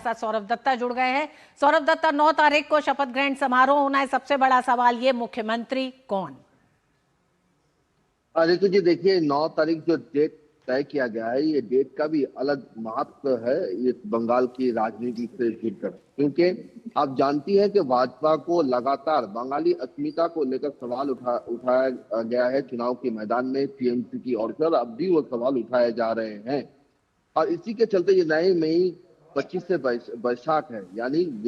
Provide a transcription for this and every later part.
साथ सौरभ दत्ता जुड़ गए हैं। सौरभ दत्ता, 9 तारीख को शपथ ग्रहण समारोह होना है, सबसे बड़ा सवाल ये मुख्यमंत्री कौन? रितु जी देखिए, 9 तारीख जो डेट तय किया गया है, ये डेट का भी अलग महत्व है ये बंगाल की राजनीति से जुड़कर, क्योंकि आप जानती हैं कि भाजपा को लगातार बंगाली अस्मिता को लेकर सवाल उठाया गया है चुनाव के मैदान में टीएमसी की ओर से, और अब भी वो सवाल उठाए जा रहे हैं। और इसी के चलते ये 9 मई 25 से बैसाख है, यानी कवि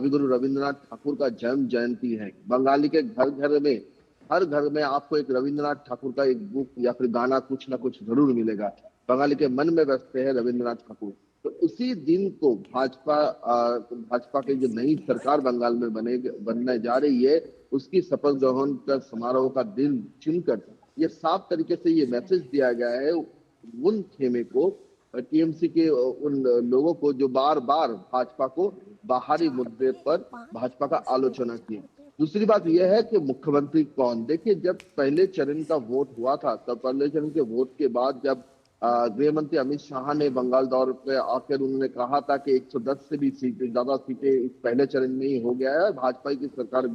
गुरु रविंद्रनाथ ठाकुर का जन्म जयंती है। बंगाली के घर घर में, हर घर में आपको एक रविंद्रनाथ ठाकुर का एक बुक या फिर गाना कुछ ना कुछ जरूर मिलेगा। बंगाली के मन में बसते हैं रविंद्रनाथ ठाकुर। तो उसी दिन को भाजपा की जो नई सरकार बंगाल में बनने जा रही है, उसकी शपथ ग्रहण का समारोह का दिन चुनकर ये साफ तरीके से ये मैसेज दिया गया है उन खेमे को, टीएमसी के उन लोगों को जो बार बार भाजपा को बाहरी मुद्दे पर भाजपा का आलोचना की। दूसरी बात यह है कि मुख्यमंत्री कौन। देखिए, जब पहले चरण का वोट हुआ था, तब पहले चरण के वोट के बाद जब गृह मंत्री अमित शाह ने बंगाल दौरे पे आकर उन्होंने कहा था कि 110 से भी ज्यादा सीटें इस पहले चरण में ही हो गया है, भाजपा की सरकार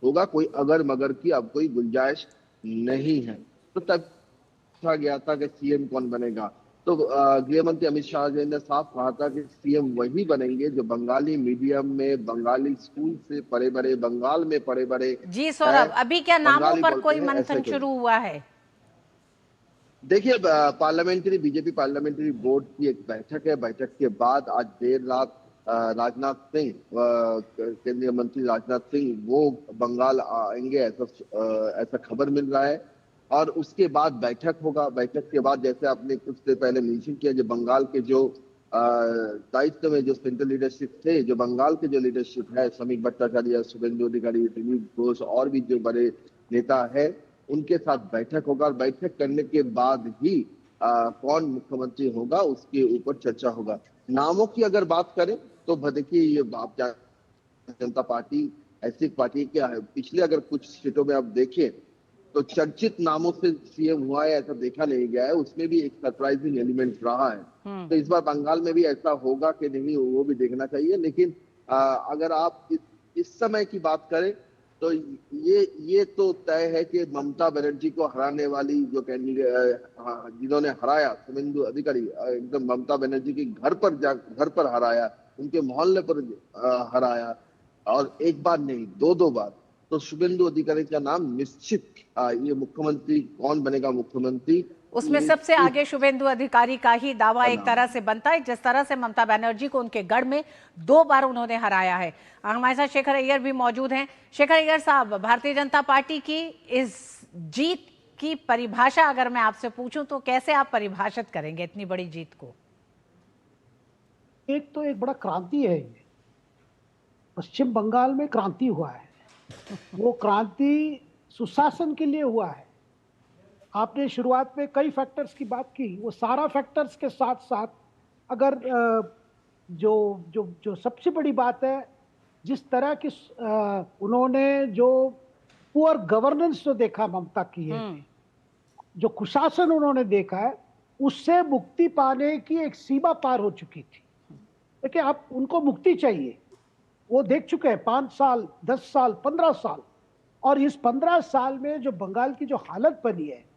होगा, कोई अगर मगर की अब कोई गुंजाइश नहीं है। तो तब पूछा गया था कि सीएम कौन बनेगा, तो गृह मंत्री अमित शाह जी ने साफ कहा था कि सीएम वही बनेंगे जो बंगाली मीडियम में, बंगाली स्कूल से पढ़े बड़े, बंगाल में पढ़े बड़े। जी सौरभ, अभी क्या नामों पर कोई मंथन शुरू हुआ है? देखिए, बीजेपी पार्लियामेंट्री बोर्ड की एक बैठक है। बैठक के बाद आज देर रात राजनाथ सिंह, केंद्रीय मंत्री राजनाथ सिंह वो बंगाल आएंगे, ऐसा खबर मिल रहा है। और उसके बाद बैठक होगा। बैठक के बाद, जैसे आपने कुछ देर पहले मेंशन किया, जो बंगाल के जो दायित्व में जो सेंट्रल लीडरशिप थे, जो बंगाल के जो लीडरशिप है, समीक भट्टाचार्य, शुभेंदु अधिकारी, दिलीप घोष और भी जो बड़े नेता है, उनके साथ बैठक होगा। और बैठक करने के बाद ही कौन मुख्यमंत्री होगा उसके ऊपर चर्चा होगा। नामों की अगर बात करें तो देखिए, ये भारतीय जनता पार्टी ऐसी पार्टी के पिछले अगर कुछ सीटों में आप देखें तो चर्चित नामों से सीएम हुआ है ऐसा देखा नहीं गया है। उसमें भी एक सरप्राइजिंग एलिमेंट रहा है। तो इस बार बंगाल में भी ऐसा होगा कि नहीं, वो भी देखना चाहिए। लेकिन अगर आप इस समय की बात करें तो ये तो तय है कि ममता बनर्जी को हराने वाली जो कैंडिडेट जिन्होंने हराया, शुभेंदु अधिकारी, एकदम ममता बनर्जी के घर पर हराया, उनके मोहल्ले पर हराया, और एक बार नहीं, दो बार। तो शुभेंदु अधिकारी का नाम निश्चित, ये मुख्यमंत्री कौन बनेगा मुख्यमंत्री, उसमें सबसे आगे शुभेंदु अधिकारी का ही दावा एक तरह से बनता है, जिस तरह से ममता बनर्जी को उनके गढ़ में 2 बार उन्होंने हराया है। हमारे साथ शेखर अय्यर भी मौजूद हैं। शेखर अय्यर साहब, भारतीय जनता पार्टी की इस जीत की परिभाषा अगर मैं आपसे पूछूं तो कैसे आप परिभाषित करेंगे इतनी बड़ी जीत को? एक तो एक बड़ा क्रांति है, पश्चिम बंगाल में क्रांति हुआ है। वो क्रांति सुशासन के लिए हुआ है। आपने शुरुआत में कई फैक्टर्स की बात की, वो सारा फैक्टर्स के साथ साथ अगर जो जो जो सबसे बड़ी बात है, जिस तरह की उन्होंने जो पुअर गवर्नेंस जो देखा ममता की है, जो कुशासन उन्होंने देखा है, उससे मुक्ति पाने की एक सीमा पार हो चुकी थी। देखिए, आप उनको मुक्ति चाहिए, वो देख चुके हैं 5 साल, 10 साल, 15 साल। और इस 15 साल में जो बंगाल की जो हालत बनी है,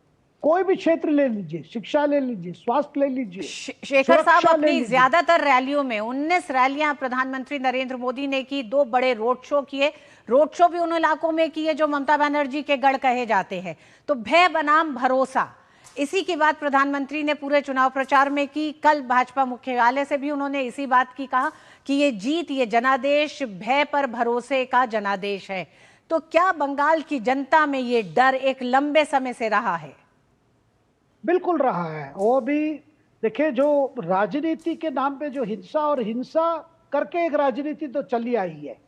कोई भी क्षेत्र ले लीजिए, शिक्षा ले लीजिए, स्वास्थ्य ले लीजिए। शेखर साहब, अपनी ज्यादातर रैलियों में 19 रैलियां प्रधानमंत्री नरेंद्र मोदी ने की, 2 बड़े रोड शो किए। रोड शो भी उन इलाकों में किए जो ममता बनर्जी के गढ़ कहे जाते हैं। तो भय बनाम भरोसा, इसी की बात प्रधानमंत्री ने पूरे चुनाव प्रचार में की। कल भाजपा मुख्यालय से भी उन्होंने इसी बात की कहा कि ये जीत, ये जनादेश भय पर भरोसे का जनादेश है। तो क्या बंगाल की जनता में ये डर एक लंबे समय से रहा है? बिल्कुल रहा है। वो भी देखिए, जो राजनीति के नाम पे जो हिंसा और हिंसा करके एक राजनीति तो चली आई है।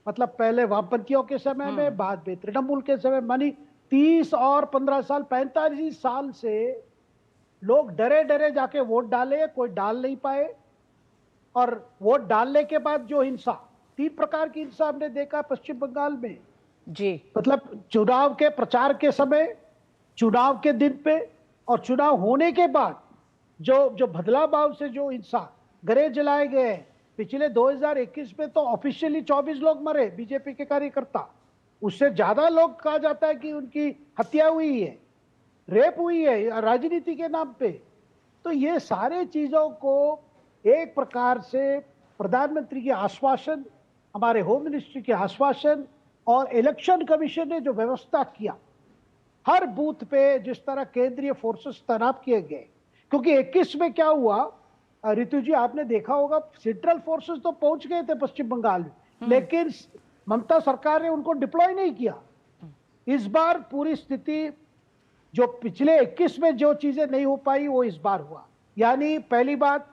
मतलब पहले वामपंथियों के समय में, बाद में तृणमूल के समय, मानी 30 और 15 साल, 45 साल से लोग डरे डरे जाके वोट डाले, कोई डाल नहीं पाए। और वोट डालने के बाद जो हिंसा, 3 प्रकार की हिंसा हमने देखा पश्चिम बंगाल में जी। मतलब चुनाव के प्रचार के समय, चुनाव के दिन पे, और चुनाव होने के बाद जो जो बदला भाव से जो इंसान गरे जलाए गए हैं, पिछले 2021 में तो ऑफिशियली 24 लोग मरे बीजेपी के कार्यकर्ता, उससे ज्यादा लोग कहा जाता है कि उनकी हत्या हुई है, रेप हुई है राजनीति के नाम पे। तो ये सारे चीजों को एक प्रकार से प्रधानमंत्री के आश्वासन, हमारे होम मिनिस्ट्री के आश्वासन और इलेक्शन कमीशन ने जो व्यवस्था किया, हर बूथ पे जिस तरह केंद्रीय फोर्सेस तैनात किए गए, क्योंकि 21 में क्या हुआ रितु जी, आपने देखा होगा सेंट्रल फोर्सेस तो पहुंच गए थे पश्चिम बंगाल में, लेकिन ममता सरकार ने उनको डिप्लॉय नहीं किया। इस बार पूरी स्थिति जो पिछले 21 में जो चीजें नहीं हो पाई वो इस बार हुआ। यानी पहली बात,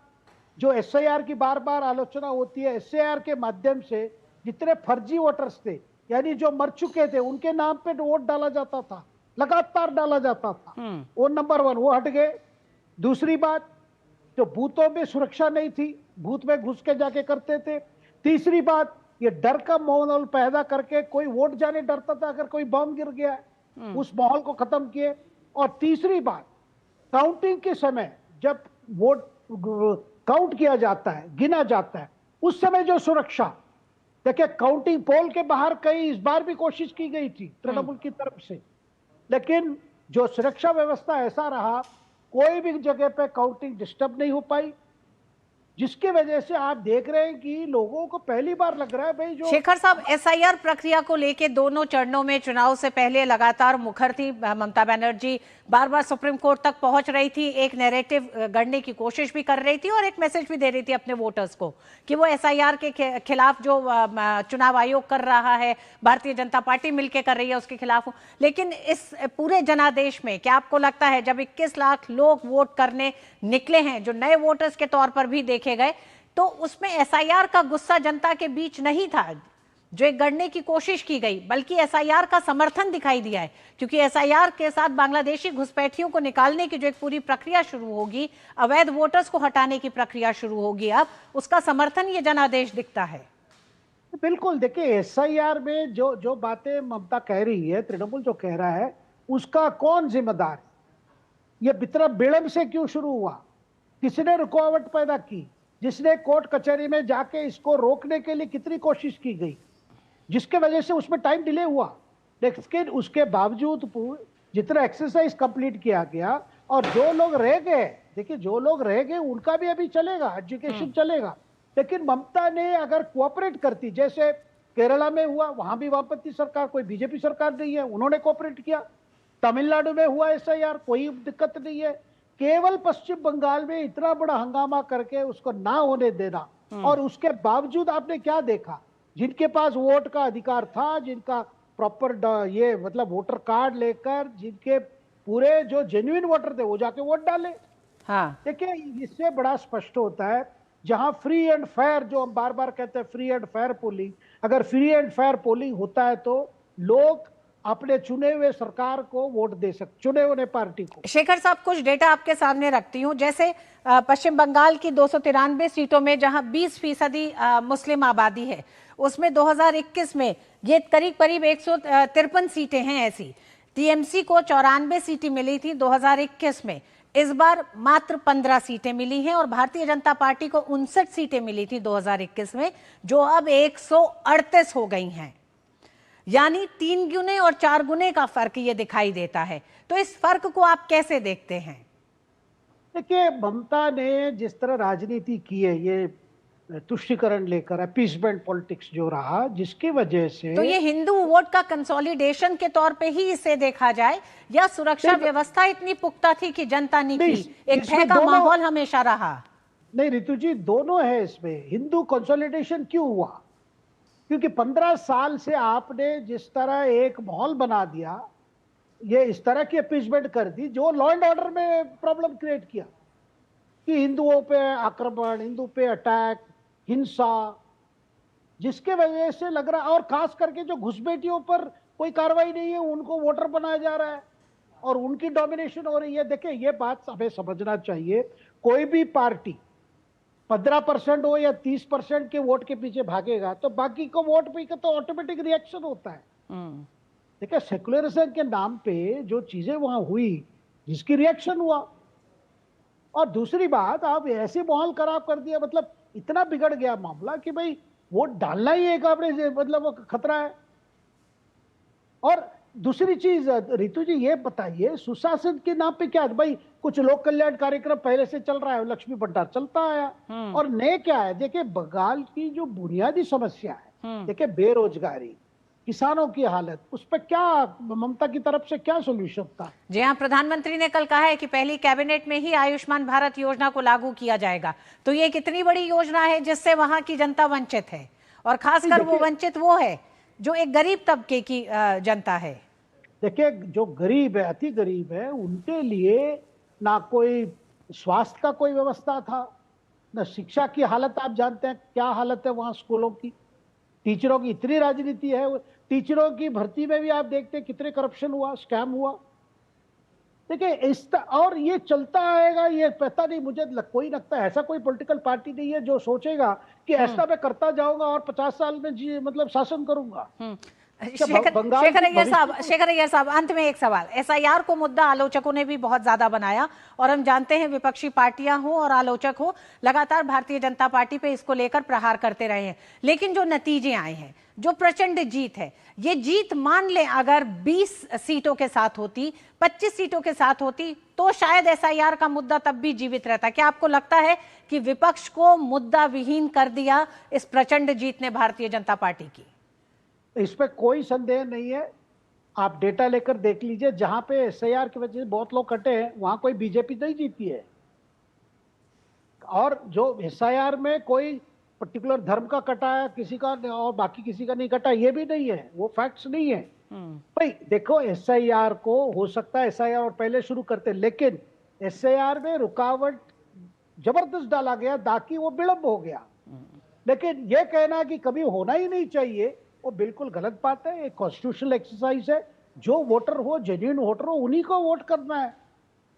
जो एसआईआर की बार बार आलोचना होती है, एसआईआर के माध्यम से जितने फर्जी वोटर्स थे, यानी जो मर चुके थे, उनके नाम पे वोट डाला जाता था, लगातार डाला जाता था, वो नंबर 1 वो हट गए। दूसरी बात, जो बूथों में सुरक्षा नहीं थी, बूथ में घुस के जाके करते थे। तीसरी बात, ये डर का माहौल पैदा करके कोई वोट जाने डरता था अगर कोई बम गिर गया, उस माहौल को खत्म किए। और तीसरी बात, काउंटिंग के समय जब वोट काउंट किया जाता है, गिना जाता है, उस समय जो सुरक्षा, देखिए काउंटिंग पोल के बाहर कई इस बार भी कोशिश की गई थी तृणमूल की तरफ से, लेकिन जो सुरक्षा व्यवस्था ऐसा रहा, कोई भी जगह पे काउंटिंग डिस्टर्ब नहीं हो पाई, जिसकी वजह से आप देख रहे हैं कि लोगों को पहली बार लग रहा है भाई जो शेखर साहब, एसआईआर प्रक्रिया को लेके दोनों चरणों में चुनाव से पहले लगातार मुखर थी ममता बनर्जी, बार बार सुप्रीम कोर्ट तक पहुंच रही थी, एक नैरेटिव गढ़ने की कोशिश भी कर रही थी और एक मैसेज भी दे रही थी अपने वोटर्स को कि वो एसआईआर के खिलाफ जो चुनाव आयोग कर रहा है, भारतीय जनता पार्टी मिलकर कर रही है, उसके खिलाफ। लेकिन इस पूरे जनादेश में क्या आपको लगता है, जब 21 लाख लोग वोट करने निकले हैं, जो नए वोटर्स के तौर पर भी देखे गए, तो उसमें एसआईआर का गुस्सा जनता के बीच नहीं था जो एक गढ़ने की कोशिश की गई, बल्कि एसआईआर का समर्थन दिखाई दिया है, क्योंकि एसआईआर के साथ बांग्लादेशी घुसपैठियों को निकालने की जो एक पूरी प्रक्रिया शुरू होगी, अवैध वोटर्स को हटाने की प्रक्रिया शुरू होगी, अब उसका समर्थन ये जनादेश दिखता है। बिल्कुल, देखिए एसआईआर में जो जो बातें ममता कह रही है, तृणमूल जो कह रहा है, उसका कौन जिम्मेदार है? ये इतना विलंब से क्यों शुरू हुआ? किसने रुकावट पैदा की? जिसने कोर्ट कचहरी में जाके इसको रोकने के लिए कितनी कोशिश की गई, जिसके वजह से उसमें टाइम डिले हुआ। लेकिन उसके बावजूद जितना एक्सरसाइज कंप्लीट किया गया, और जो लोग रह गए, देखिए जो लोग रह गए उनका भी अभी चलेगा, एजुकेशन चलेगा। लेकिन ममता ने अगर कोऑपरेट करती, जैसे केरला में हुआ, वहां भी वामपंथी सरकार, कोई बीजेपी सरकार नहीं है, उन्होंने कोऑपरेट किया। तमिलनाडु में हुआ एसआईआर, कोई दिक्कत नहीं है। केवल पश्चिम बंगाल में इतना बड़ा हंगामा करके उसको ना होने देना, और उसके बावजूद आपने क्या देखा, जिनके पास वोट का अधिकार था, जिनका प्रॉपर ये मतलब वोटर कार्ड लेकर, जिनके पूरे जो जेन्युइन वोटर थे वो जाके वोट डाले। हाँ, देखिए इससे बड़ा स्पष्ट होता है, जहां फ्री एंड फायर, जो हम बार बार कहते हैं फ्री एंड फायर पोलिंग, अगर फ्री एंड फायर पोलिंग होता है तो लोग अपने चुने हुए सरकार को वोट दे सकते, चुने हुए पार्टी को। शेखर साहब, कुछ डेटा आपके सामने रखती हूँ। जैसे पश्चिम बंगाल की 293 सीटों में जहां 20% मुस्लिम आबादी है, उसमें 2021 में ये करीब करीब 153 सीटें हैं ऐसी। टीएमसी को 94 सीटें मिली थी 2021 में, इस बार मात्र 15 सीटें मिली हैं, और भारतीय जनता पार्टी को 59 सीटें मिली थी 2021 में, जो अब 138 हो गई हैं। यानी 3 गुने और 4 गुने का फर्क ये दिखाई देता है। तो इस फर्क को आप कैसे देखते हैं? देखिए ममता ने जिस तरह राजनीति की है, ये तुष्टीकरण लेकर, अपीसमेंट पॉलिटिक्स जो रहा, जिसकी वजह से तो ये हिंदू वोट का कंसोलिडेशन के तौर पे ही इसे देखा जाए, या सुरक्षा व्यवस्था इतनी पुख्ता थी कि जनता नहीं की, एक भय का माहौल हमेशा रहा? नहीं रितु जी, दोनों है इसमें। हिंदू कंसोलिडेशन क्यों हुआ? क्योंकि 15 साल से आपने जिस तरह एक माहौल बना दिया, ये इस तरह की अपीसमेंट कर दी, जो लॉ एंड ऑर्डर में प्रॉब्लम क्रिएट किया, कि हिंदुओं पे आक्रमण, हिंदू पे अटैक, हिंसा, जिसके वजह से लग रहा, और खास करके जो घुसपैठियों पर कोई कार्रवाई नहीं है, उनको वोटर बनाया जा रहा है और उनकी डोमिनेशन हो रही है। देखिए ये बात हमें समझना चाहिए, कोई भी पार्टी 15% हो या 30% के वोट के पीछे भागेगा तो बाकी को वोट पे तो ऑटोमेटिक रिएक्शन होता है। देखिए सेकुलरिज्म के नाम पे जो चीजें वहां हुई, जिसकी रिएक्शन हुआ, और दूसरी बात, आप ऐसे माहौल खराब कर दिया, मतलब इतना बिगड़ गया मामला कि भाई वोट डालना ही एक आपने मतलब वो खतरा है। और दूसरी चीज रितु जी ये बताइए, सुशासन के नाम पे क्या है भाई? कुछ लोक कल्याण कार्यक्रम पहले से चल रहा है, लक्ष्मी भंडार चलता आया, और नए क्या है? देखिए बंगाल की जो बुनियादी समस्या है, देखिए बेरोजगारी, किसानों की हालत, उस पर क्या ममता की तरफ से क्या सोल्यूशन था? जी हाँ, प्रधानमंत्री ने कल कहा है कि पहली कैबिनेट में ही आयुष्मान भारत योजना को लागू किया जाएगा। तो ये कितनी बड़ी योजना है जिससे वहां की जनता वंचित है, और खासकर वो वंचित वो है जो एक गरीब तबके की जनता है। देखिए जो गरीब है, अति गरीब है, उनके लिए ना कोई स्वास्थ्य का कोई व्यवस्था था, ना शिक्षा की हालत। आप जानते हैं क्या हालत है वहां स्कूलों की, टीचरों की इतनी राजनीति है, टीचरों की भर्ती में भी आप देखते हैं कितने करप्शन हुआ, स्कैम हुआ। देखिए और ये चलता आएगा, ये पता नहीं, मुझे कोई लगता है ऐसा कोई पॉलिटिकल पार्टी नहीं है जो सोचेगा कि ऐसा मैं करता जाऊंगा और 50 साल में जी मतलब शासन करूंगा। शेखर अय्यर साहब, अंत में एक सवाल। एसआईआर को मुद्दा आलोचकों ने भी बहुत ज्यादा बनाया, और हम जानते हैं विपक्षी पार्टियां हो और आलोचक हो, लगातार भारतीय जनता पार्टी पे इसको लेकर प्रहार करते रहे हैं। लेकिन जो नतीजे आए हैं, जो प्रचंड जीत है, ये जीत मान लें अगर 20 सीटों के साथ होती, 25 सीटों के साथ होती, तो शायद एसआईआर का मुद्दा तब भी जीवित रहता। क्या आपको लगता है कि विपक्ष को मुद्दा विहीन कर दिया इस प्रचंड जीत ने भारतीय जनता पार्टी की? इस पे कोई संदेह नहीं है। आप डेटा लेकर देख लीजिए, जहां पे एसआईआर की वजह से बहुत लोग कटे हैं वहां कोई बीजेपी नहीं जीती है। और जो एसआईआर में कोई पर्टिकुलर धर्म का कटा है किसी का और बाकी किसी का नहीं कटा, ये भी नहीं है, वो फैक्ट्स नहीं है। भाई देखो, एसआईआर को हो सकता है एसआईआर और पहले शुरू करते, लेकिन एसआईआर में रुकावट जबरदस्त डाला गया ताकि वो विलंब हो गया। लेकिन ये कहना कि कभी होना ही नहीं चाहिए, वो बिल्कुल गलत बात है। एक कॉन्स्टिट्यूशनल एक्सरसाइज है, जो वोटर हो, जेन्युइन वोटर हो, उन्हीं को वोट करना है।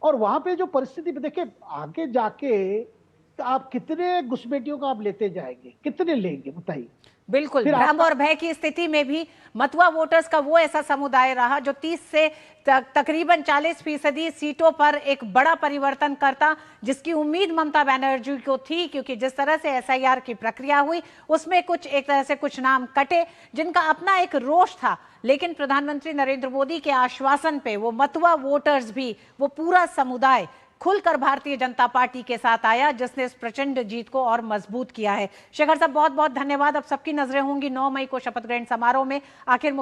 और वहां पे जो परिस्थिति देखिए, आगे जाके आप कितने घुसपैठियों को आप लेते जाएंगे, कितने लेंगे बताइए? बिल्कुल, भ्रम और भय की स्थिति में भी मतुआ वोटर्स का वो ऐसा समुदाय रहा जो 30 से तकरीबन 40% सीटों पर एक बड़ा परिवर्तन करता, जिसकी उम्मीद ममता बनर्जी को थी, क्योंकि जिस तरह से एसआईआर की प्रक्रिया हुई उसमें कुछ एक तरह से कुछ नाम कटे जिनका अपना एक रोष था। लेकिन प्रधानमंत्री नरेंद्र मोदी के आश्वासन पे वो मतुआ वोटर्स भी, वो पूरा समुदाय खुलकर भारतीय जनता पार्टी के साथ आया, जिसने इस प्रचंड जीत को और मजबूत किया है। शेखर साहब, बहुत बहुत धन्यवाद। अब सबकी नजरें होंगी 9 मई को शपथ ग्रहण समारोह में। आखिर